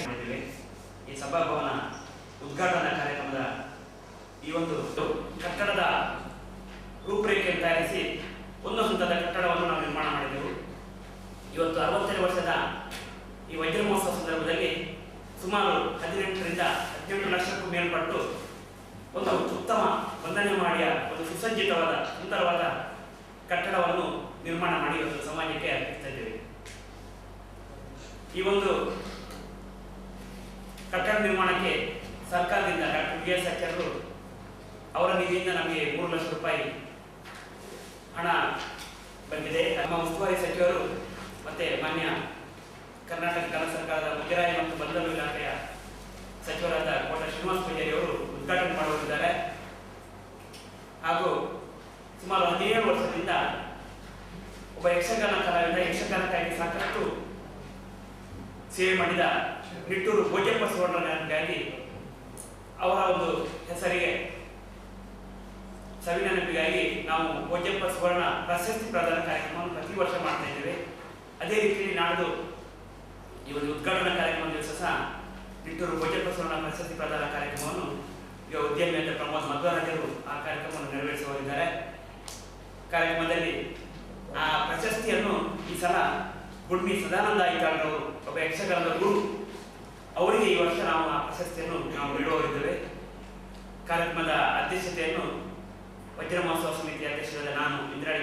ಮಾಡಿದ್ದೇವೆ. ಈ ಸಭಾಭವನ ಉದ್ಘಾಟನಾ ಕಾರ್ಯಕ್ರಮದ ಈ ಒಂದು ಕಟ್ಟಡದ ರೂಪರೇಖೆಯನ್ನು ತಯಾರಿಸಿ ಒಂದು ಹಂತದ ಕಟ್ಟಡವನ್ನು ನಾವು ನಿರ್ಮಾಣ ಮಾಡಿದೆವು. ಇವತ್ತು 60ನೇ ವರ್ಷದ ಈ ವಜ್ರ ಮಹೋತ್ಸವ ಸಂದರ್ಭದಲ್ಲಿ ಸುಮಾರು 18ರಿಂದ 18 ಲಕ್ಷಕ್ಕೂ ಮೇಲ್ಪಟ್ಟು ಒಂದು ಉತ್ತಮ ವಂದನೆ ಮಾಡಿಯ ಒಂದು ಸುಸಜ್ಜಿತವಾದ ಸುಂದರವಾದ ಕಟ್ಟಡವನ್ನು ನಿರ್ಮಾಣ ಮಾಡಿ ಇವತ್ತು ಸಮಾಜಕ್ಕೆ ಅರ್ಪಿಸ್ತಾ ಇದ್ದೇವೆ. ಈ ಒಂದು ಕಟ್ಟಡ ನಿರ್ಮಾಣಕ್ಕೆ ಸರ್ಕಾರದಿಂದ ಡಾಕ್ಟರ್ BS ಅಚ್ಚರು ಅವರ ನಿಧಿಯಿಂದ ನಮಗೆ 3 ಲಕ್ಷ ರೂಪಾಯಿ ಹಣ ಬಂದಿದೆ. ನಮ್ಮ ಉಸ್ತುವಾರಿ ಸಚಿವರು ಮತ್ತೆ ಮಾನ್ಯ ಕರ್ನಾಟಕ ಸರ್ಕಾರದ ಮುಜರಾಯಿ ಮತ್ತು ಬಂದರು ಇಲಾಖೆಯ ಸಚಿವರಾದ ಕೋಟ ಶ್ರೀನಿವಾಸ ಪೂಜಾರಿ ಅವರು ಉದ್ಘಾಟನೆ ಮಾಡುತ್ತಿದ್ದಾರೆ. ಹಾಗೂ ಸುಮಾರು 17 ವರ್ಷದಿಂದ ಒಬ್ಬ ಯಕ್ಷಗಾನ ಕಲಾವಿದ ಯಕ್ಷಗಾನಕ್ಕಾಗಿ ಸಾಕಷ್ಟು ಸೇವೆ ಮಾಡಿದ ನಿಟ್ಟೂರು ಭೋಜಪ್ಪ ಸುವರ್ಣಗಾಗಿ ಅವರ ಒಂದು ಹೆಸರಿಗೆ ಸವಿನೆನಪಿಗಾಗಿ ನಾವು ಭೋಜಪ್ಪ ಸುವರ್ಣ ಪ್ರಶಸ್ತಿ ಪ್ರದಾನ ಕಾರ್ಯಕ್ರಮವನ್ನು ಪ್ರತಿ ವರ್ಷ ಮಾಡ್ತಾ ಇದ್ದೇವೆ. ಅದೇ ರೀತಿಯಲ್ಲಿ ನಾಡ್ದು ಈ ಒಂದು ಉದ್ಘಾಟನಾ ಕಾರ್ಯಕ್ರಮದ ದಿವಸ ಸಹ ನಿಟ್ಟೂರು ಭೋಜಪ್ಪ ಸುವರ್ಣ ಪ್ರಶಸ್ತಿ ಪ್ರದಾನ ಕಾರ್ಯಕ್ರಮವನ್ನು ಈಗ ಉದ್ಯಮಿಯಾದ ಪ್ರಮೋದ್ ಮಧ್ವರಾಜರು ಆ ಕಾರ್ಯಕ್ರಮವನ್ನು ನೆರವೇರಿಸುವರಿದ್ದಾರೆ. ಕಾರ್ಯಕ್ರಮದಲ್ಲಿ ಆ ಪ್ರಶಸ್ತಿಯನ್ನು ಈ ಸಲ ಗುಡ್ಮಿ ಸದಾನಂದ ಐತಾಳ್ರವರು ಒಬ್ಬ ಯಕ್ಷಗಾನದ ಗುರು ಅವರಿಗೆ ಈ ವರ್ಷ ನಾವು ಆ ಪ್ರಶಸ್ತಿಯನ್ನು ನಾವು ನೀಡುವವರಿದ್ದೇವೆ. ಕಾರ್ಯಕ್ರಮದ ಅಧ್ಯಕ್ಷತೆಯನ್ನು ವಜ್ರ ಮಹೋತ್ಸವ ಸಮಿತಿ ಅಧ್ಯಕ್ಷರಾದ ನಾನು ಇಂದ್ರಾಡಿ